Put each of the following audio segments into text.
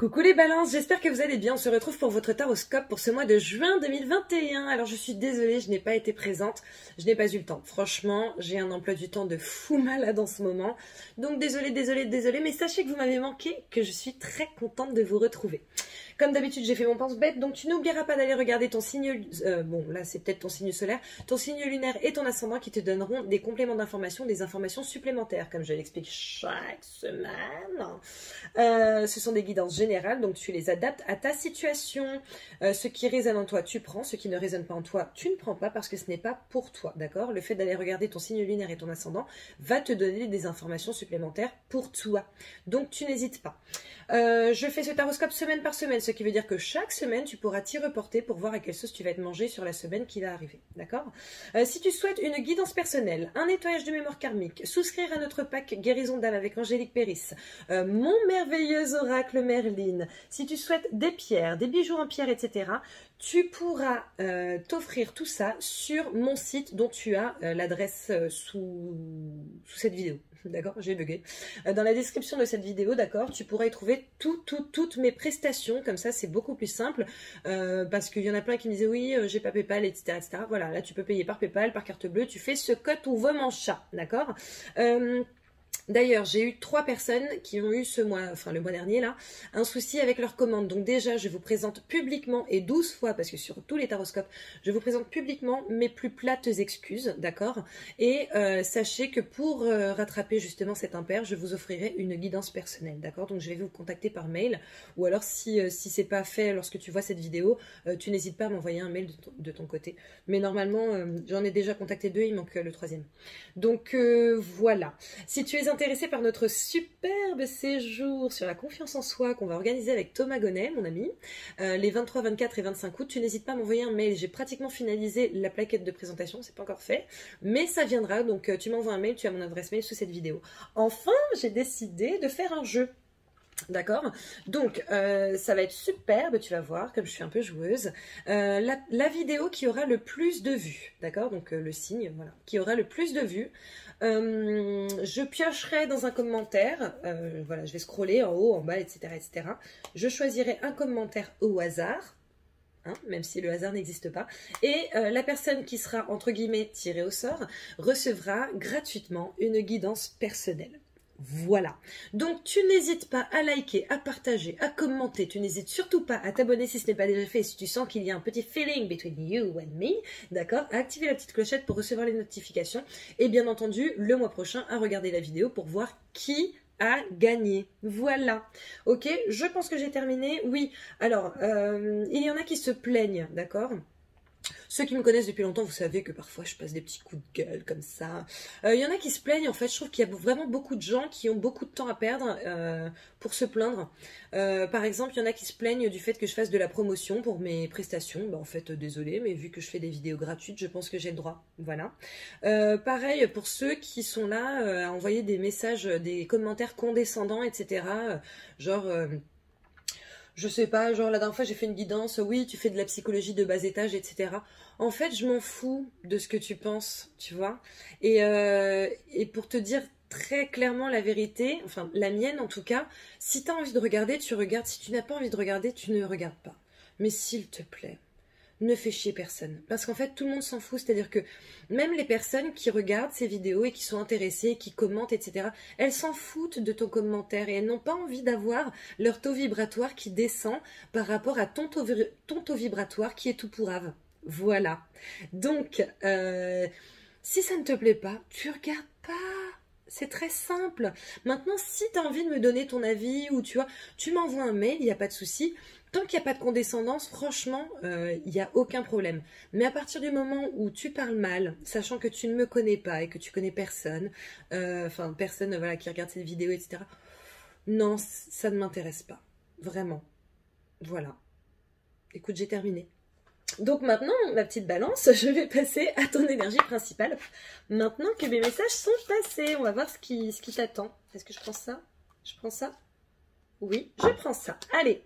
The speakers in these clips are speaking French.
Coucou les balances, j'espère que vous allez bien. On se retrouve pour votre taroscope pour ce mois de juin 2021. Alors je suis désolée, je n'ai pas été présente, je n'ai pas eu le temps. Franchement, j'ai un emploi du temps de fou malade en ce moment. Donc désolée, mais sachez que vous m'avez manqué, que je suis très contente de vous retrouver. Comme d'habitude, j'ai fait mon pense-bête, donc tu n'oublieras pas d'aller regarder ton signe... bon, là c'est peut-être ton signe solaire, ton signe lunaire et ton ascendant qui te donneront des compléments d'information, des informations supplémentaires, comme je l'explique chaque semaine. Ce sont des guidances générales, donc tu les adaptes à ta situation. Ce qui résonne en toi, tu prends. Ce qui ne résonne pas en toi, tu ne prends pas parce que ce n'est pas pour toi, d'accord? Le fait d'aller regarder ton signe lunaire et ton ascendant va te donner des informations supplémentaires pour toi. Donc tu n'hésites pas. Je fais ce taroscope semaine par semaine, ce qui veut dire que chaque semaine, tu pourras t'y reporter pour voir à quelle sauce tu vas être mangé sur la semaine qui va arriver, d'accord? Si tu souhaites une guidance personnelle, un nettoyage de mémoire karmique, souscrire à notre pack Guérison d'âme avec Angélique Péris, mon merveilleux oracle Merline, si tu souhaites des pierres, des bijoux en pierre, etc., tu pourras t'offrir tout ça sur mon site dont tu as l'adresse sous cette vidéo. D'accord, j'ai bugué. Dans la description de cette vidéo, d'accord, tu pourras y trouver toutes mes prestations. Comme ça, c'est beaucoup plus simple. Parce qu'il y en a plein qui me disaient, oui, j'ai pas Paypal, etc., etc. Voilà, là, tu peux payer par Paypal, par carte bleue. Tu fais ce que tu veux, mon chat, d'accord. D'ailleurs, j'ai eu 3 personnes qui ont eu ce mois, enfin le mois dernier là, un souci avec leur commande. Donc déjà, je vous présente publiquement et 12 fois, parce que sur tous les taroscopes, je vous présente publiquement mes plus plates excuses, d'accord? Et sachez que pour rattraper justement cet impair, je vous offrirai une guidance personnelle, d'accord? Donc je vais vous contacter par mail, ou alors si c'est pas fait lorsque tu vois cette vidéo, tu n'hésites pas à m'envoyer un mail de ton côté. Mais normalement, j'en ai déjà contacté 2, il manque le 3e. Donc voilà. Si tu es intéressé par notre superbe séjour sur la confiance en soi qu'on va organiser avec Thomas Gonnet, mon ami, les 23, 24 et 25 août, tu n'hésites pas à m'envoyer un mail. J'ai pratiquement finalisé la plaquette de présentation, c'est pas encore fait, mais ça viendra, donc tu m'envoies un mail, tu as mon adresse mail sous cette vidéo. Enfin, j'ai décidé de faire un jeu. D'accord, donc ça va être superbe, tu vas voir, comme je suis un peu joueuse, la vidéo qui aura le plus de vues, d'accord, donc le signe, voilà, qui aura le plus de vues, je piocherai dans un commentaire, voilà, je vais scroller en haut, en bas, etc., etc., je choisirai un commentaire au hasard, hein, même si le hasard n'existe pas, et la personne qui sera, entre guillemets, tirée au sort, recevra gratuitement une guidance personnelle. Voilà, donc tu n'hésites pas à liker, à partager, à commenter, tu n'hésites surtout pas à t'abonner si ce n'est pas déjà fait, si tu sens qu'il y a un petit feeling between you and me, d'accord, à activer la petite clochette pour recevoir les notifications, et bien entendu, le mois prochain, à regarder la vidéo pour voir qui a gagné. Voilà, ok, je pense que j'ai terminé, oui, alors, il y en a qui se plaignent, d'accord. Ceux qui me connaissent depuis longtemps, vous savez que parfois je passe des petits coups de gueule comme ça. Il y en a qui se plaignent, en fait, je trouve qu'il y a vraiment beaucoup de gens qui ont beaucoup de temps à perdre pour se plaindre. Par exemple, il y en a qui se plaignent du fait que je fasse de la promotion pour mes prestations. Bah, en fait, désolé, mais vu que je fais des vidéos gratuites, je pense que j'ai le droit. Voilà. Pareil, pour ceux qui sont là à envoyer des messages, des commentaires condescendants, etc. Genre... je sais pas, genre la dernière fois j'ai fait une guidance, oui tu fais de la psychologie de bas étage, etc. En fait je m'en fous de ce que tu penses, tu vois. Et pour te dire très clairement la vérité, enfin la mienne en tout cas, si tu as envie de regarder, tu regardes, si tu n'as pas envie de regarder, tu ne regardes pas. Mais s'il te plaît, ne fais chier personne. Parce qu'en fait, tout le monde s'en fout. C'est-à-dire que même les personnes qui regardent ces vidéos et qui sont intéressées, qui commentent, etc., elles s'en foutent de ton commentaire et elles n'ont pas envie d'avoir leur taux vibratoire qui descend par rapport à ton taux vibratoire qui est tout pourrave. Voilà. Donc, si ça ne te plaît pas, tu regardes pas. C'est très simple. Maintenant, si tu as envie de me donner ton avis ou tu vois, tu m'envoies un mail, il n'y a pas de souci. Tant qu'il n'y a pas de condescendance, franchement, il n'y a aucun problème. Mais à partir du moment où tu parles mal, sachant que tu ne me connais pas et que tu connais personne, enfin personne voilà, qui regarde cette vidéo, etc. Non, ça ne m'intéresse pas. Vraiment. Voilà. Écoute, j'ai terminé. Donc maintenant, ma petite balance, je vais passer à ton énergie principale. Maintenant que mes messages sont passés, on va voir ce qui t'attend. Est-ce que je prends ça? Je prends ça? Oui, je prends ça. Allez.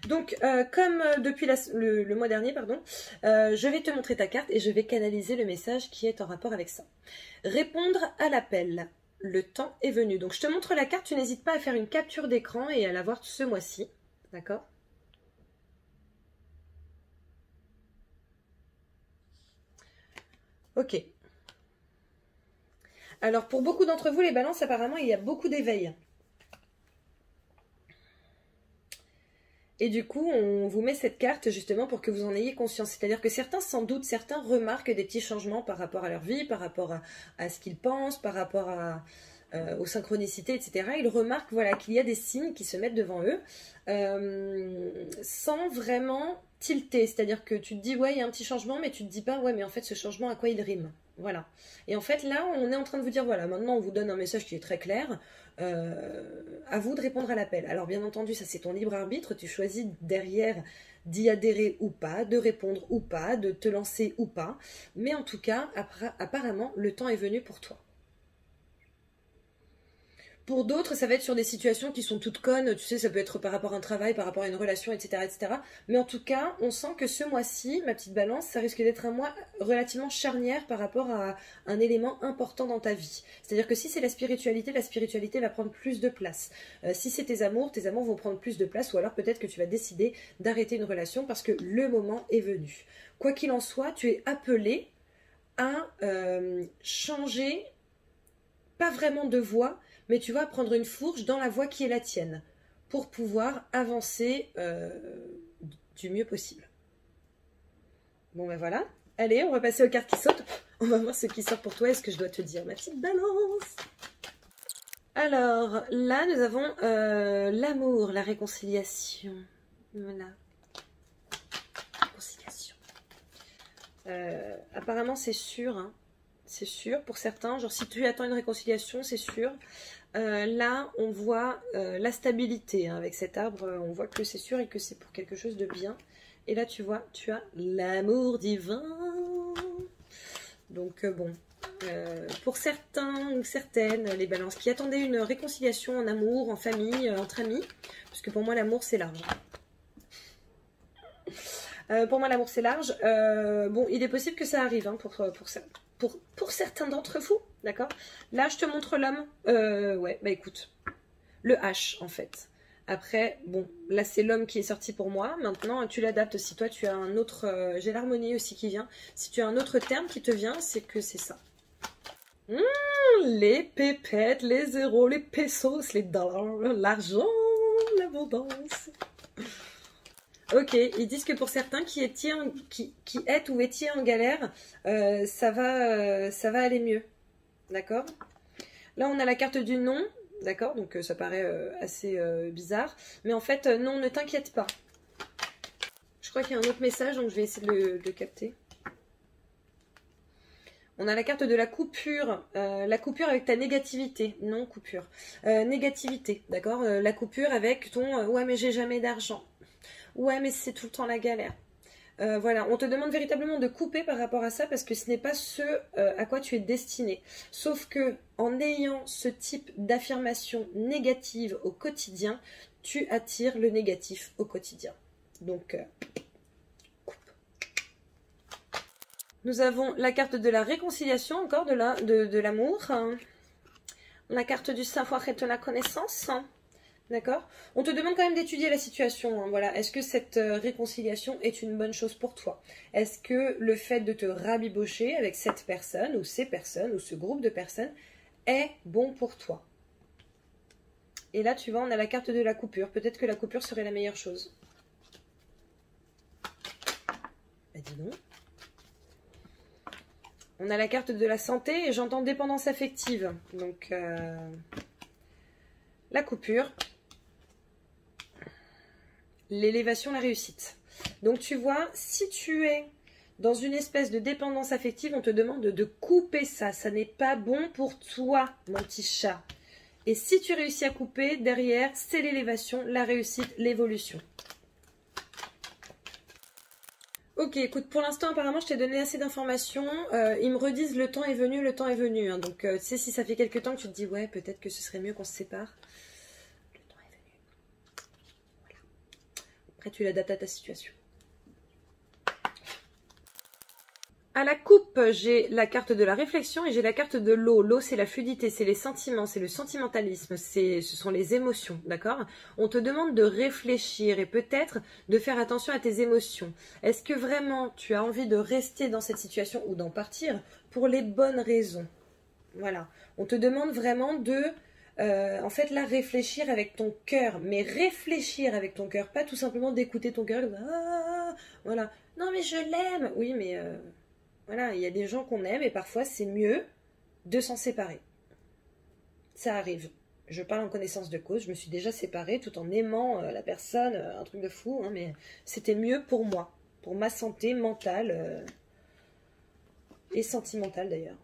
Donc, comme depuis le mois dernier, pardon, je vais te montrer ta carte et je vais canaliser le message qui est en rapport avec ça. Répondre à l'appel. Le temps est venu. Donc, je te montre la carte. Tu n'hésites pas à faire une capture d'écran et à la voir ce mois-ci. D'accord? Ok. Alors, pour beaucoup d'entre vous, les balances, apparemment, il y a beaucoup d'éveil. Et du coup, on vous met cette carte justement pour que vous en ayez conscience. C'est-à-dire que certains, sans doute, certains remarquent des petits changements par rapport à leur vie, par rapport à ce qu'ils pensent, par rapport aux synchronicités, etc. Ils remarquent voilà, qu'il y a des signes qui se mettent devant eux sans vraiment tilter. C'est-à-dire que tu te dis, ouais, il y a un petit changement, mais tu te dis pas, ouais, mais en fait, ce changement, à quoi il rime? Voilà. Et en fait, là, on est en train de vous dire, voilà, maintenant, on vous donne un message qui est très clair. À vous de répondre à l'appel. Alors bien entendu, ça c'est ton libre arbitre, tu choisis derrière d'y adhérer ou pas, de répondre ou pas, de te lancer ou pas, mais en tout cas, apparemment, le temps est venu pour toi. Pour d'autres, ça va être sur des situations qui sont toutes connes, tu sais, ça peut être par rapport à un travail, par rapport à une relation, etc., etc. Mais en tout cas, on sent que ce mois-ci, ma petite balance, ça risque d'être un mois relativement charnière par rapport à un élément important dans ta vie. C'est-à-dire que si c'est la spiritualité va prendre plus de place. Si c'est tes amours vont prendre plus de place, ou alors peut-être que tu vas décider d'arrêter une relation parce que le moment est venu. Quoi qu'il en soit, tu es appelé à changer, pas vraiment de voie, mais tu vas prendre une fourche dans la voie qui est la tienne pour pouvoir avancer du mieux possible. Bon ben voilà, allez, on va passer aux cartes qui sautent. On va voir ce qui sort pour toi et ce que je dois te dire, ma petite balance. Alors, là, nous avons l'amour, la réconciliation. Voilà. Réconciliation. Apparemment, c'est sûr, hein. C'est sûr pour certains. Genre, si tu attends une réconciliation, c'est sûr. Là, on voit la stabilité. Hein, avec cet arbre, on voit que c'est sûr et que c'est pour quelque chose de bien. Et là, tu vois, tu as l'amour divin. Donc, bon. Pour certains ou certaines, les balances qui attendaient une réconciliation en amour, en famille, entre amis, parce que pour moi, l'amour, c'est large. Pour moi, l'amour, c'est large. Bon, il est possible que ça arrive hein, pour certains d'entre vous, d'accord? Là, je te montre l'homme. Ouais, bah écoute, le H, en fait. Après, bon, là, c'est l'homme qui est sorti pour moi. Maintenant, tu l'adaptes. Si toi, tu as un autre... j'ai l'harmonie aussi qui vient. Si tu as un autre terme qui te vient, c'est que c'est ça. Les pépettes, les zéros, les pesos, les dollars, l'argent, l'abondance. Ok, ils disent que pour certains qui est ou étiez en galère, ça va aller mieux. D'accord? Là, on a la carte du non. D'accord? Donc, ça paraît assez bizarre. Mais en fait, non, ne t'inquiète pas. Je crois qu'il y a un autre message, donc je vais essayer de le capter. On a la carte de la coupure avec ta négativité. Non, coupure. Négativité, d'accord? La coupure avec ton ouais, mais j'ai jamais d'argent. Ouais, mais c'est tout le temps la galère. Voilà, on te demande véritablement de couper par rapport à ça parce que ce n'est pas ce à quoi tu es destiné. Sauf que en ayant ce type d'affirmation négative au quotidien, tu attires le négatif au quotidien. Donc, coupe. Nous avons la carte de la réconciliation, encore de l'amour. La carte du savoir et de la connaissance. D'accord? On te demande quand même d'étudier la situation. Hein, voilà. Est-ce que cette réconciliation est une bonne chose pour toi? Est-ce que le fait de te rabibocher avec cette personne ou ces personnes ou ce groupe de personnes est bon pour toi? Et là, tu vois, on a la carte de la coupure. Peut-être que la coupure serait la meilleure chose. Bah, dis donc. On a la carte de la santé et j'entends dépendance affective. Donc, la coupure. L'élévation, la réussite. Donc tu vois, si tu es dans une espèce de dépendance affective, on te demande de couper ça. Ça n'est pas bon pour toi, mon petit chat. Et si tu réussis à couper, derrière, c'est l'élévation, la réussite, l'évolution. Ok, écoute, pour l'instant, apparemment, je t'ai donné assez d'informations. Ils me redisent le temps est venu, le temps est venu. Hein. Donc, tu sais, si ça fait quelques temps que tu te dis, ouais, peut-être que ce serait mieux qu'on se sépare. Après, tu l'adaptes à ta situation. À la coupe, j'ai la carte de la réflexion et j'ai la carte de l'eau. L'eau, c'est la fluidité, c'est les sentiments, c'est le sentimentalisme, ce sont les émotions, d'accord? On te demande de réfléchir et peut-être de faire attention à tes émotions. Est-ce que vraiment tu as envie de rester dans cette situation ou d'en partir pour les bonnes raisons? Voilà. On te demande vraiment de, en fait, là, réfléchir avec ton cœur. Mais réfléchir avec ton cœur, pas tout simplement d'écouter ton cœur. Ah, voilà. Non, mais je l'aime. Oui, mais... voilà, il y a des gens qu'on aime et parfois c'est mieux de s'en séparer. Ça arrive. Je parle en connaissance de cause, je me suis déjà séparée tout en aimant la personne, un truc de fou, hein, mais c'était mieux pour moi, pour ma santé mentale et sentimentale d'ailleurs.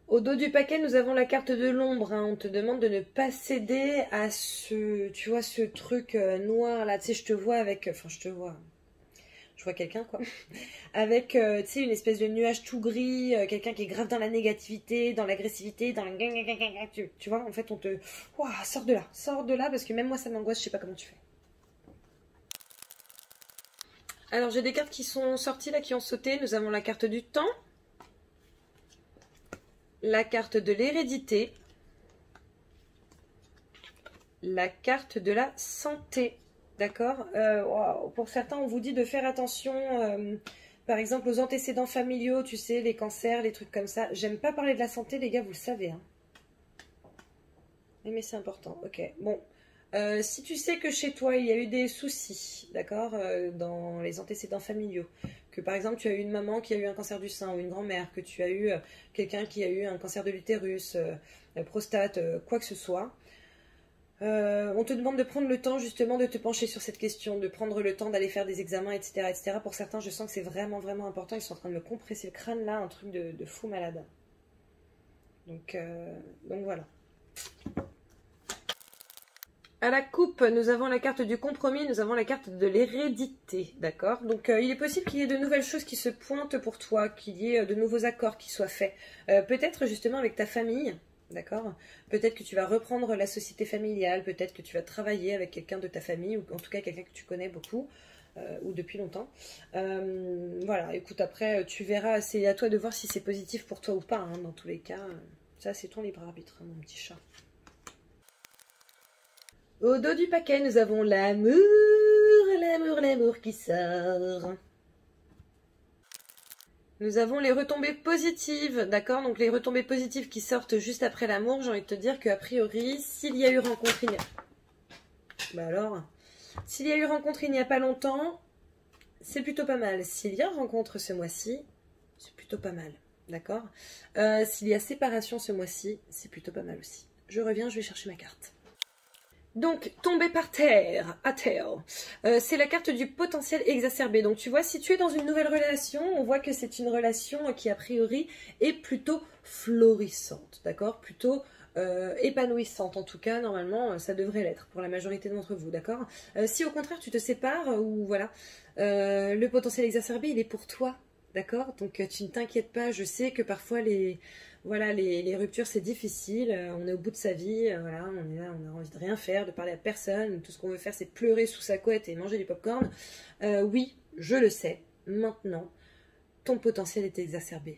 Au dos du paquet, nous avons la carte de l'ombre. Hein. On te demande de ne pas céder à ce, tu vois, ce truc noir là. Tu sais, je te vois avec, enfin, je vois quelqu'un quoi, avec tu sais une espèce de nuage tout gris, quelqu'un qui est grave dans la négativité, dans l'agressivité, dans le tu vois, en fait on te, ouah, sors de là parce que même moi ça m'angoisse, je sais pas comment tu fais. Alors j'ai des cartes qui sont sorties là, qui ont sauté. Nous avons la carte du temps, la carte de l'hérédité, la carte de la santé. D'accord, wow. Pour certains, on vous dit de faire attention, par exemple, aux antécédents familiaux, tu sais, les cancers, les trucs comme ça. J'aime pas parler de la santé, les gars, vous le savez. Hein. Mais c'est important, ok. Bon, si tu sais que chez toi, il y a eu des soucis, d'accord, dans les antécédents familiaux, que par exemple, tu as eu une maman qui a eu un cancer du sein ou une grand-mère, que tu as eu quelqu'un qui a eu un cancer de l'utérus, prostate, quoi que ce soit, on te demande de prendre le temps justement de te pencher sur cette question, de prendre le temps d'aller faire des examens, etc., etc. Pour certains, je sens que c'est vraiment, vraiment important. Ils sont en train de me compresser le crâne là, un truc de fou malade. Donc voilà. À la coupe, nous avons la carte du compromis, nous avons la carte de l'hérédité, d'accord? Donc il est possible qu'il y ait de nouvelles choses qui se pointent pour toi, qu'il y ait de nouveaux accords qui soient faits. Peut-être justement avec ta famille. D'accord? Peut-être que tu vas reprendre la société familiale, peut-être que tu vas travailler avec quelqu'un de ta famille, ou en tout cas quelqu'un que tu connais beaucoup, ou depuis longtemps. Voilà, écoute, après, tu verras, c'est à toi de voir si c'est positif pour toi ou pas, hein, dans tous les cas. Ça, c'est ton libre arbitre, hein, mon petit chat. Au dos du paquet, nous avons l'amour, l'amour, l'amour qui sort. Nous avons les retombées positives, d'accord? Donc les retombées positives qui sortent juste après l'amour, j'ai envie de te dire qu'a priori, s'il y a eu rencontre il n'y a pas longtemps, c'est plutôt pas mal. S'il y a rencontre ce mois-ci, c'est plutôt pas mal, d'accord? S'il y a séparation ce mois-ci, c'est plutôt pas mal aussi. Je reviens, je vais chercher ma carte. Donc, tomber par terre, à terre, c'est la carte du potentiel exacerbé. Donc, tu vois, si tu es dans une nouvelle relation, on voit que c'est une relation qui, a priori, est plutôt florissante, d'accord? Plutôt épanouissante, en tout cas, normalement, ça devrait l'être pour la majorité d'entre vous, d'accord? Si, au contraire, tu te sépares, ou voilà, le potentiel exacerbé, il est pour toi, d'accord? Donc, tu ne t'inquiètes pas, je sais que parfois, voilà, les ruptures, c'est difficile, on est au bout de sa vie, voilà, on est là, on a envie de rien faire, de parler à personne, tout ce qu'on veut faire, c'est pleurer sous sa couette et manger du popcorn. Oui, je le sais, maintenant, ton potentiel est exacerbé.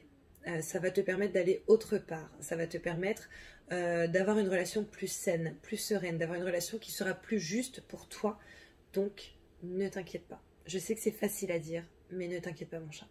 Ça va te permettre d'aller autre part, ça va te permettre d'avoir une relation plus saine, plus sereine, d'avoir une relation qui sera plus juste pour toi. Donc, ne t'inquiète pas. Je sais que c'est facile à dire, mais ne t'inquiète pas, mon chat.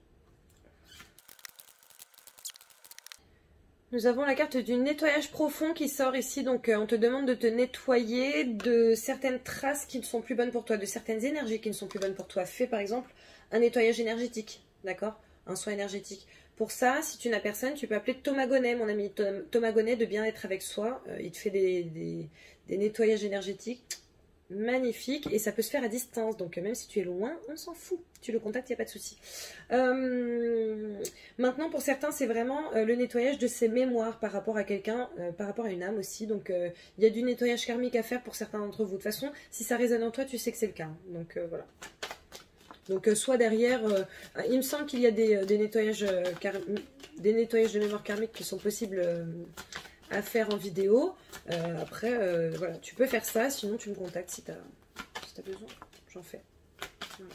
Nous avons la carte du nettoyage profond qui sort ici, donc on te demande de te nettoyer de certaines traces qui ne sont plus bonnes pour toi, de certaines énergies qui ne sont plus bonnes pour toi. Fais par exemple un nettoyage énergétique, d'accord? Un soin énergétique. Pour ça, si tu n'as personne, tu peux appeler Thomas Gonnet, mon ami Thomas Gonnet de Bien-être avec soi. Il te fait des nettoyages énergétiques magnifiques et ça peut se faire à distance. Donc même si tu es loin, on s'en fout. Tu le contactes, il n'y a pas de souci. Maintenant, pour certains, c'est vraiment le nettoyage de ses mémoires par rapport à quelqu'un, par rapport à une âme aussi. Donc il y a du nettoyage karmique à faire pour certains d'entre vous. De toute façon, si ça résonne en toi, tu sais que c'est le cas. Donc voilà. Donc soit derrière, il me semble qu'il y a des nettoyages de mémoire karmique qui sont possibles à faire en vidéo. Après, voilà, tu peux faire ça, sinon tu me contactes si tu as besoin. J'en fais. Voilà.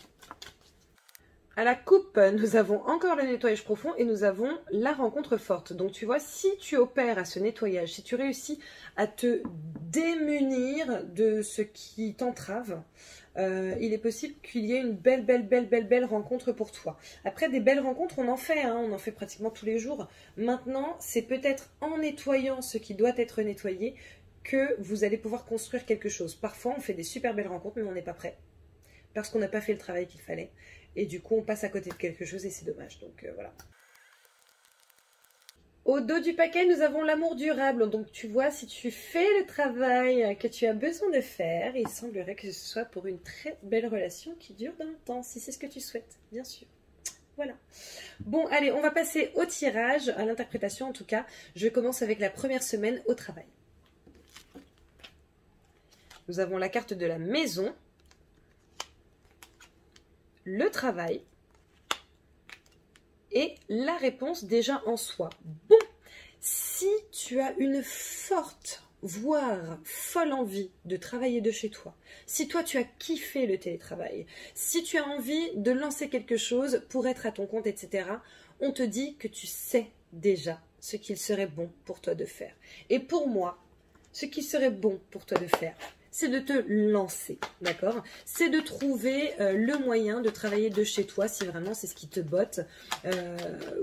À la coupe, nous avons encore le nettoyage profond et nous avons la rencontre forte. Donc tu vois, si tu opères à ce nettoyage, si tu réussis à te démunir de ce qui t'entrave, il est possible qu'il y ait une belle rencontre pour toi. Après, des belles rencontres, on en fait, hein, on en fait pratiquement tous les jours. Maintenant, c'est peut-être en nettoyant ce qui doit être nettoyé que vous allez pouvoir construire quelque chose. Parfois, on fait des super belles rencontres, mais on n'est pas prêt. Parce qu'on n'a pas fait le travail qu'il fallait. Et du coup, on passe à côté de quelque chose et c'est dommage. Donc, voilà. Au dos du paquet, nous avons l'amour durable. Donc, tu vois, si tu fais le travail que tu as besoin de faire, il semblerait que ce soit pour une très belle relation qui dure dans le temps, si c'est ce que tu souhaites, bien sûr. Voilà. Bon, allez, on va passer au tirage, à l'interprétation en tout cas. Je commence avec la première semaine au travail. Nous avons la carte de la maison, le travail et la réponse déjà en soi. Bon, si tu as une forte, voire folle envie de travailler de chez toi, si toi tu as kiffé le télétravail, si tu as envie de lancer quelque chose pour être à ton compte, etc., on te dit que tu sais déjà ce qu'il serait bon pour toi de faire. Et pour moi, ce qui serait bon pour toi de faire, c'est de te lancer, d'accord? C'est de trouver le moyen de travailler de chez toi, si vraiment c'est ce qui te botte,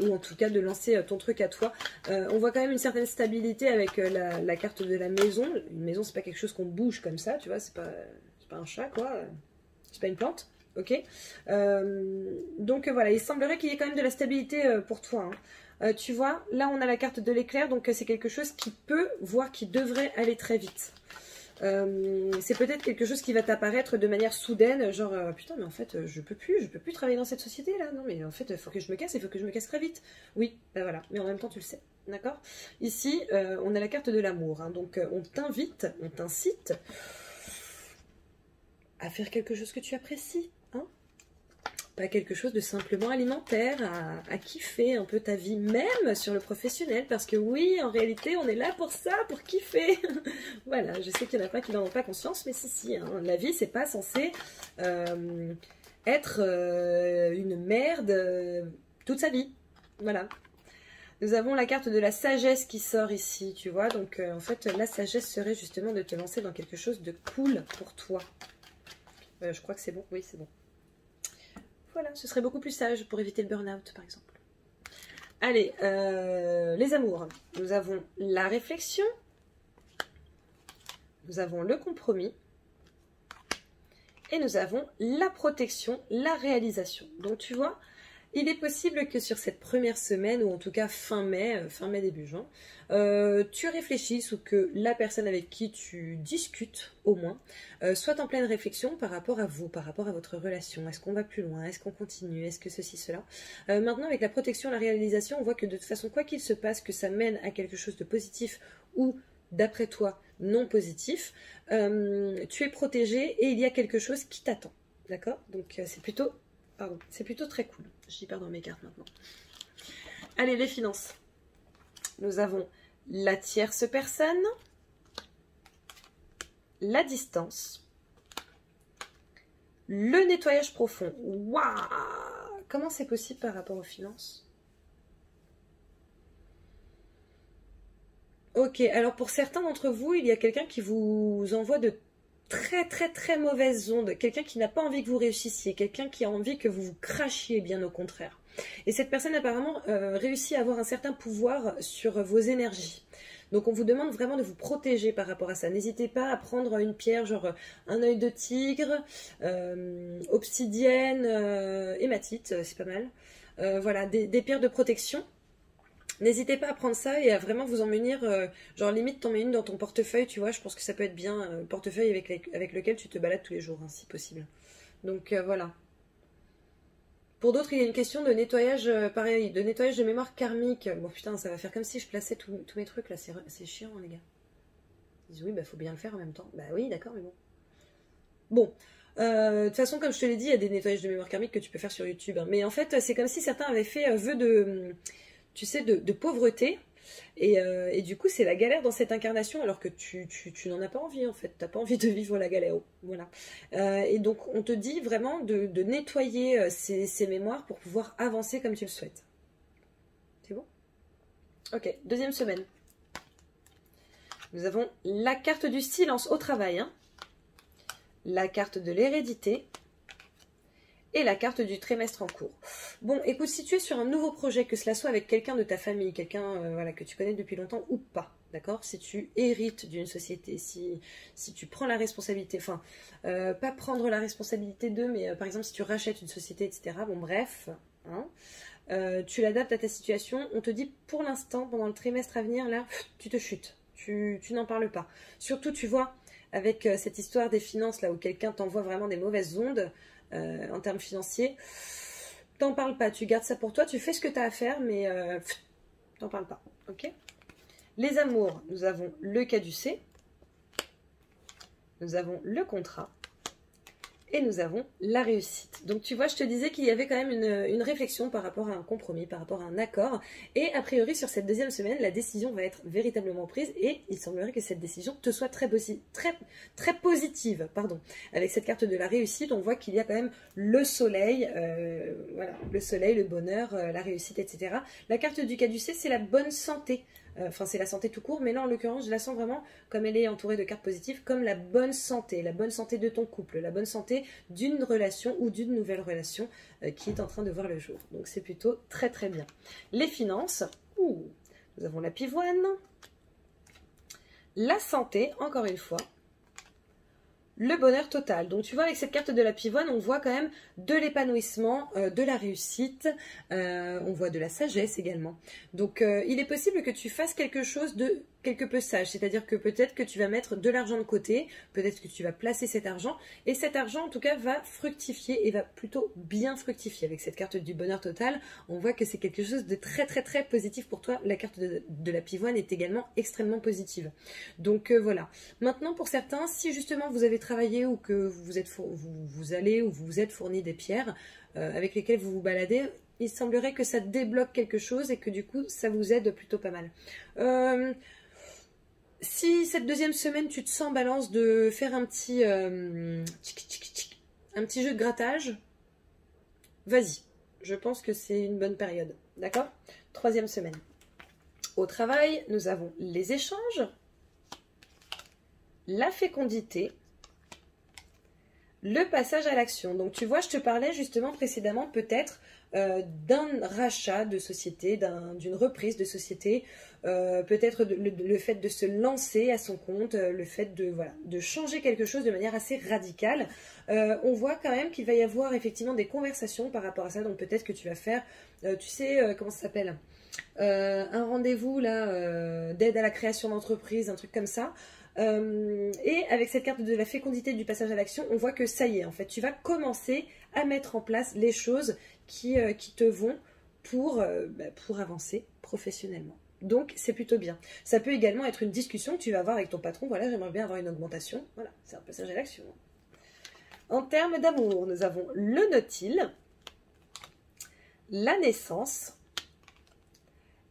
ou en tout cas de lancer ton truc à toi. On voit quand même une certaine stabilité avec la carte de la maison. Une maison, c'est pas quelque chose qu'on bouge comme ça, tu vois, c'est pas un chat, quoi. C'est pas une plante, ok? Donc voilà, il semblerait qu'il y ait quand même de la stabilité pour toi, hein. Tu vois, là on a la carte de l'éclair, donc c'est quelque chose qui peut, voire qui devrait aller très vite. C'est peut-être quelque chose qui va t'apparaître de manière soudaine, genre putain mais en fait je peux plus travailler dans cette société là, non mais en fait il faut que je me casse, il faut que je me casse très vite. Oui, ben voilà, mais en même temps tu le sais, d'accord? Ici on a la carte de l'amour, hein, donc on t'invite, on t'incite à faire quelque chose que tu apprécies, hein? Pas quelque chose de simplement alimentaire, à kiffer un peu ta vie, même sur le professionnel, parce que oui, en réalité, on est là pour ça, pour kiffer. Voilà, je sais qu'il y en a pas qui n'en ont pas conscience, mais si, hein, la vie, c'est pas censé être une merde toute sa vie. Voilà. Nous avons la carte de la sagesse qui sort ici, tu vois, donc en fait, la sagesse serait justement de te lancer dans quelque chose de cool pour toi. Je crois que c'est bon, oui, c'est bon. Voilà, ce serait beaucoup plus sage pour éviter le burn-out, par exemple. Allez, les amours. Nous avons la réflexion. Nous avons le compromis. Et nous avons la protection, la réalisation. Donc, tu vois, il est possible que sur cette première semaine, ou en tout cas fin mai début juin, tu réfléchisses ou que la personne avec qui tu discutes, au moins, soit en pleine réflexion par rapport à vous, par rapport à votre relation. Est-ce qu'on va plus loin? Est-ce qu'on continue? Est-ce que ceci, cela? Maintenant, avec la protection, la réalisation, on voit que de toute façon, quoi qu'il se passe, que ça mène à quelque chose de positif ou, d'après toi, non positif, tu es protégé et il y a quelque chose qui t'attend. D'accord? Donc, c'est plutôt... Pardon, c'est plutôt très cool. J'y perds dans mes cartes maintenant. Allez, les finances. Nous avons la tierce personne, la distance, le nettoyage profond. Waouh! Comment c'est possible par rapport aux finances? Ok, alors pour certains d'entre vous, il y a quelqu'un qui vous envoie de très mauvaises ondes, quelqu'un qui n'a pas envie que vous réussissiez, quelqu'un qui a envie que vous vous crachiez, bien au contraire. Et cette personne apparemment réussit à avoir un certain pouvoir sur vos énergies. Donc on vous demande vraiment de vous protéger par rapport à ça. N'hésitez pas à prendre une pierre, genre un œil de tigre, obsidienne, hématite, c'est pas mal. Voilà, des pierres de protection. N'hésitez pas à prendre ça et à vraiment vous en munir, genre limite t'en mets une dans ton portefeuille, tu vois, je pense que ça peut être bien, portefeuille avec lequel tu te balades tous les jours, hein, si possible. Donc voilà. Pour d'autres, il y a une question de nettoyage, pareil, de nettoyage de mémoire karmique. Bon putain, ça va faire comme si je plaçais tous mes trucs là, c'est chiant les gars. Ils disent oui, bah faut bien le faire en même temps. Bah oui, d'accord, mais bon. Bon, de toute façon, comme je te l'ai dit, il y a des nettoyages de mémoire karmique que tu peux faire sur YouTube, hein. Mais en fait, c'est comme si certains avaient fait vœu de... tu sais, de pauvreté, Et du coup, c'est la galère dans cette incarnation, alors que tu n'en as pas envie, en fait. Tu n'as pas envie de vivre la galère. Voilà. Et donc, on te dit vraiment de nettoyer ces mémoires pour pouvoir avancer comme tu le souhaites. C'est bon? Ok, deuxième semaine. Nous avons la carte du silence au travail, hein, la carte de l'hérédité et la carte du trimestre en cours. Bon, écoute, si tu es sur un nouveau projet, que cela soit avec quelqu'un de ta famille, quelqu'un voilà, que tu connais depuis longtemps ou pas, d'accord? Si tu hérites d'une société, si tu prends la responsabilité, enfin, pas prendre la responsabilité d'eux, mais par exemple si tu rachètes une société, etc. Bon, bref, hein, tu l'adaptes à ta situation. On te dit pour l'instant, pendant le trimestre à venir, là, tu te chutes. Tu n'en parles pas. Surtout, tu vois, avec cette histoire des finances, là où quelqu'un t'envoie vraiment des mauvaises ondes en termes financiers, t'en parles pas. Tu gardes ça pour toi, tu fais ce que tu as à faire, mais t'en parles pas. Ok? Les amours, nous avons le caducée, nous avons le contrat, et nous avons la réussite. Donc tu vois, je te disais qu'il y avait quand même une réflexion par rapport à un compromis, par rapport à un accord. Et a priori, sur cette deuxième semaine, la décision va être véritablement prise. Et il semblerait que cette décision te soit très positive. Pardon. Avec cette carte de la réussite, on voit qu'il y a quand même le soleil, voilà, le soleil, le bonheur, la réussite, etc. La carte du caducée, c'est la bonne santé. Enfin, c'est la santé tout court, mais là, en l'occurrence, je la sens vraiment, comme elle est entourée de cartes positives, comme la bonne santé de ton couple, la bonne santé d'une relation ou d'une nouvelle relation qui est en train de voir le jour. Donc, c'est plutôt très, très bien. Les finances, nous avons la pivoine, la santé, encore une fois, le bonheur total. Donc tu vois, avec cette carte de la pivoine, on voit quand même de l'épanouissement, de la réussite, on voit de la sagesse également. Donc il est possible que tu fasses quelque chose de quelque peu sage, c'est-à-dire que peut-être que tu vas mettre de l'argent de côté, peut-être que tu vas placer cet argent, et cet argent en tout cas va fructifier et va plutôt bien fructifier. Avec cette carte du bonheur total, on voit que c'est quelque chose de très très très positif pour toi. La carte de la pivoine est également extrêmement positive. Donc voilà. Maintenant pour certains, si justement vous avez travaillé ou que vous allez ou vous vous êtes fourni des pierres avec lesquelles vous vous baladez, il semblerait que ça débloque quelque chose et que du coup ça vous aide plutôt pas mal. Si cette deuxième semaine, tu te sens balance de faire un petit jeu de grattage, vas-y. Je pense que c'est une bonne période. D'accord? Troisième semaine. Au travail, nous avons les échanges, la fécondité, le passage à l'action. Donc tu vois, je te parlais justement précédemment peut-être d'un rachat de société, d'une reprise de société, peut-être le fait de se lancer à son compte, le fait de changer quelque chose de manière assez radicale. On voit quand même qu'il va y avoir effectivement des conversations par rapport à ça, donc peut-être que tu vas faire, tu sais, comment ça s'appelle, un rendez-vous là d'aide à la création d'entreprise, un truc comme ça. Et avec cette carte de la fécondité du passage à l'action, on voit que ça y est, en fait, tu vas commencer à mettre en place les choses qui te vont pour avancer professionnellement. Donc, c'est plutôt bien. Ça peut également être une discussion que tu vas avoir avec ton patron. Voilà, j'aimerais bien avoir une augmentation. Voilà, c'est un passage à l'action. En termes d'amour, nous avons le nautile, la naissance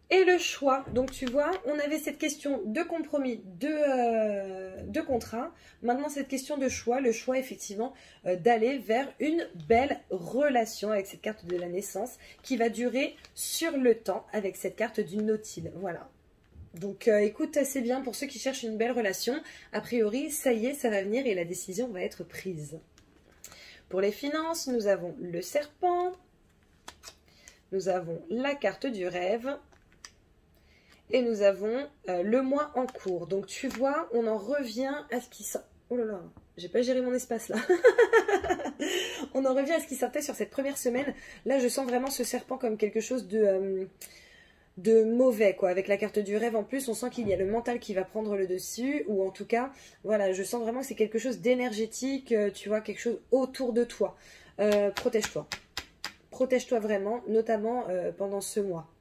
et le choix. Donc tu vois, on avait cette question de compromis, de contrat. Maintenant cette question de choix, le choix effectivement d'aller vers une belle relation avec cette carte de la naissance qui va durer sur le temps avec cette carte du nautile. Voilà. Donc écoute, c'est bien pour ceux qui cherchent une belle relation. A priori, ça y est, ça va venir et la décision va être prise. Pour les finances, nous avons le serpent, nous avons la carte du rêve, et nous avons le mois en cours. Donc tu vois, on en revient à ce qui... Oh là là, j'ai pas géré mon espace là. On en revient à ce qui sortait sur cette première semaine. Là, je sens vraiment ce serpent comme quelque chose de mauvais, quoi. Avec la carte du rêve en plus, on sent qu'il y a le mental qui va prendre le dessus. Ou en tout cas, voilà, je sens vraiment que c'est quelque chose d'énergétique, tu vois, quelque chose autour de toi. Protège-toi. Protège-toi vraiment, notamment pendant ce mois.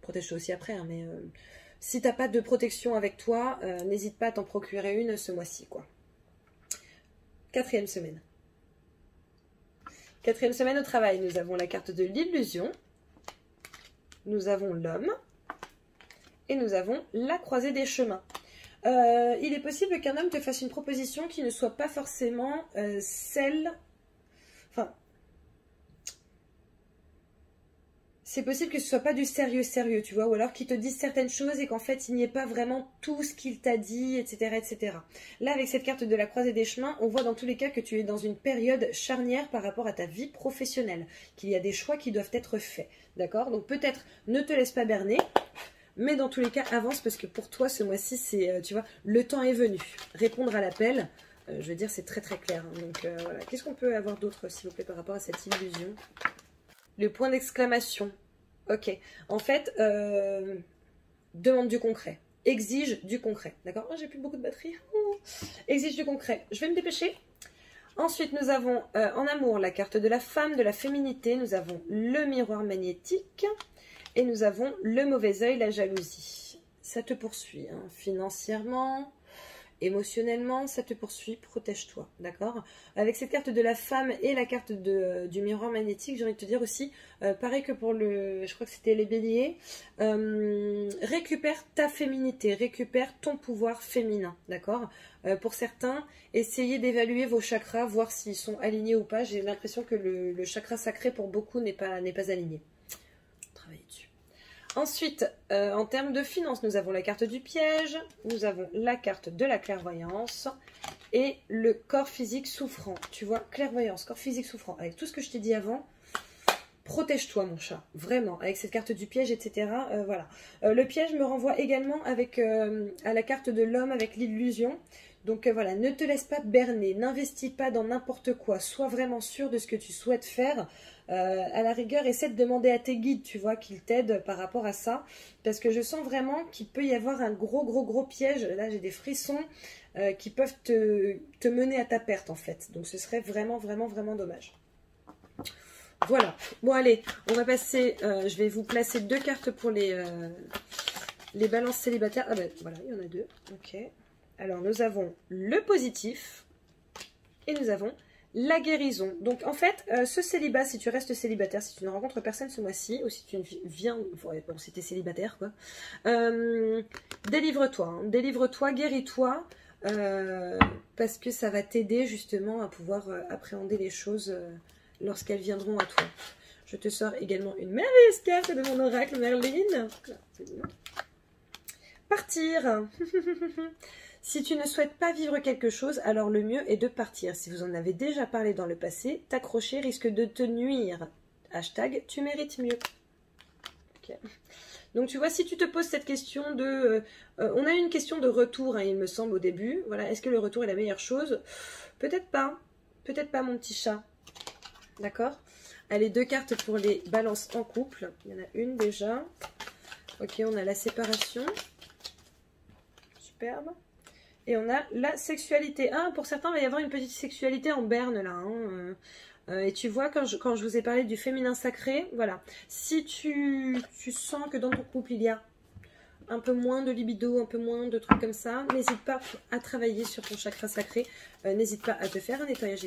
Protège-toi aussi après, hein, mais si tu n'as pas de protection avec toi, n'hésite pas à t'en procurer une ce mois-ci, quoi. Quatrième semaine. Quatrième semaine au travail, nous avons la carte de l'illusion, nous avons l'homme, Et nous avons la croisée des chemins. Il est possible qu'un homme te fasse une proposition qui ne soit pas forcément celle... Enfin, c'est possible que ce soit pas du sérieux, tu vois, ou alors qu'il te dise certaines choses et qu'en fait, il n'y ait pas vraiment tout ce qu'il t'a dit, etc., etc. Là, avec cette carte de la croisée des chemins, on voit dans tous les cas que tu es dans une période charnière par rapport à ta vie professionnelle, qu'il y a des choix qui doivent être faits, d'accord? Donc peut-être, ne te laisse pas berner, mais dans tous les cas, avance, parce que pour toi, ce mois-ci, c'est, tu vois, le temps est venu. Répondre à l'appel, je veux dire, c'est très très clair. Hein. Donc voilà, qu'est-ce qu'on peut avoir d'autre, s'il vous plaît, par rapport à cette illusion? Le point d'exclamation. Ok. En fait, demande du concret. Exige du concret. D'accord? Oh, j'ai plus beaucoup de batterie. Exige du concret. Je vais me dépêcher. Ensuite, nous avons en amour la carte de la femme, de la féminité. Nous avons le miroir magnétique. Et nous avons le mauvais œil, la jalousie. Ça te poursuit, hein, financièrement, émotionnellement, ça te poursuit, protège-toi, d'accord? Avec cette carte de la femme et la carte du miroir magnétique, j'ai envie de te dire aussi, pareil que pour je crois que c'était les béliers, récupère ta féminité, récupère ton pouvoir féminin, d'accord? Pour certains, essayez d'évaluer vos chakras, voir s'ils sont alignés ou pas. J'ai l'impression que le chakra sacré pour beaucoup n'est pas aligné. Travailler dessus. Ensuite, en termes de finances, nous avons la carte du piège, nous avons la carte de la clairvoyance et le corps physique souffrant. Tu vois, clairvoyance, corps physique souffrant. Avec tout ce que je t'ai dit avant, protège-toi mon chat, vraiment, avec cette carte du piège, etc. Voilà. Le piège me renvoie également à la carte de l'homme avec l'illusion. Donc voilà, ne te laisse pas berner, n'investis pas dans n'importe quoi, sois vraiment sûr de ce que tu souhaites faire. À la rigueur, essaie de demander à tes guides, tu vois, qu'ils t'aident par rapport à ça. Parce que je sens vraiment qu'il peut y avoir un gros piège. Là, j'ai des frissons qui peuvent te mener à ta perte, en fait. Donc ce serait vraiment dommage. Voilà. Bon, allez, on va passer... je vais vous placer 2 cartes pour les balances célibataires. Ah ben, voilà, il y en a 2. Ok. Alors, nous avons le positif et nous avons la guérison. Donc, en fait, ce célibat, si tu restes célibataire, si tu ne rencontres personne ce mois-ci, ou si tu viens... Bon, si tu es célibataire, quoi. Délivre-toi. Hein, délivre-toi, guéris-toi, parce que ça va t'aider, justement, à pouvoir appréhender les choses lorsqu'elles viendront à toi. Je te sors également une merveilleuse carte de mon oracle Merlin. Partir. Si tu ne souhaites pas vivre quelque chose, alors le mieux est de partir. Si vous en avez déjà parlé dans le passé, t'accrocher risque de te nuire. Hashtag, tu mérites mieux. Okay. Donc tu vois, si tu te poses cette question de... on a eu une question de retour, hein, il me semble, au début. Voilà, est-ce que le retour est la meilleure chose? Peut-être pas. Peut-être pas, mon petit chat. D'accord? Allez, 2 cartes pour les balances en couple. Il y en a une déjà. Ok, on a la séparation. Superbe. Et on a la sexualité. Ah, pour certains, il va y avoir une petite sexualité en berne, là. Hein. Et tu vois, quand je vous ai parlé du féminin sacré, voilà. Si tu sens que dans ton couple, il y a un peu moins de libido, un peu moins de trucs comme ça, n'hésite pas à travailler sur ton chakra sacré. N'hésite pas à te faire un nettoyage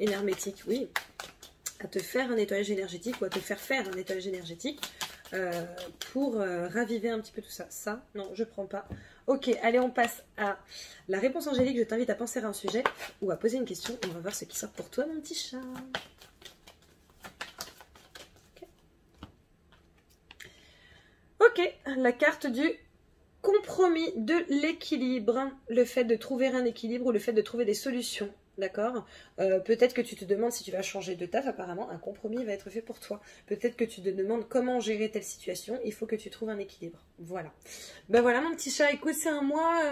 énergétique, oui. À te faire un nettoyage énergétique ou à te faire un nettoyage énergétique pour raviver un petit peu tout ça. Ça, non, je prends pas. Ok, allez, on passe à la réponse angélique. Je t'invite à penser à un sujet ou à poser une question. On va voir ce qui sort pour toi, mon petit chat. Ok, la carte du compromis, de l'équilibre. Le fait de trouver un équilibre ou le fait de trouver des solutions. D'accord? Peut-être que tu te demandes si tu vas changer de taf. Apparemment, un compromis va être fait pour toi. Peut-être que tu te demandes comment gérer telle situation. Il faut que tu trouves un équilibre. Voilà. Ben voilà, mon petit chat. Écoute, c'est un mois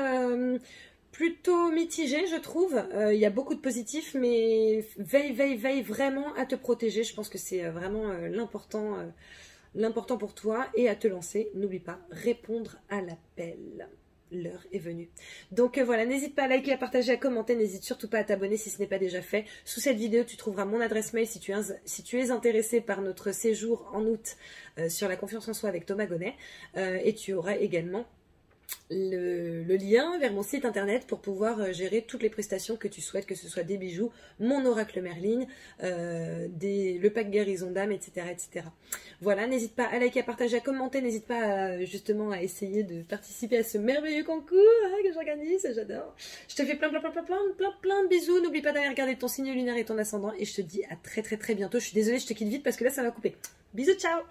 plutôt mitigé, je trouve. Il y a beaucoup de positifs, mais veille vraiment à te protéger. Je pense que c'est vraiment l'important pour toi, et à te lancer. N'oublie pas, répondre à l'appel. L'heure est venue. Donc voilà, n'hésite pas à liker, à partager, à commenter, n'hésite surtout pas à t'abonner si ce n'est pas déjà fait. Sous cette vidéo, tu trouveras mon adresse mail si tu es intéressé par notre séjour en août sur la confiance en soi avec Thomas Gonnet. Et tu auras également le lien vers mon site internet pour pouvoir gérer toutes les prestations que tu souhaites, que ce soit des bijoux, mon oracle Merlin, le pack guérison d'âme, etc., etc. Voilà, n'hésite pas à liker, à partager, à commenter, n'hésite pas justement à essayer de participer à ce merveilleux concours que j'organise, j'adore. Je te fais plein de bisous, n'oublie pas d'aller regarder ton signe lunaire et ton ascendant et je te dis à très bientôt. Je suis désolée, je te quitte vite parce que là ça va couper. Bisous, ciao!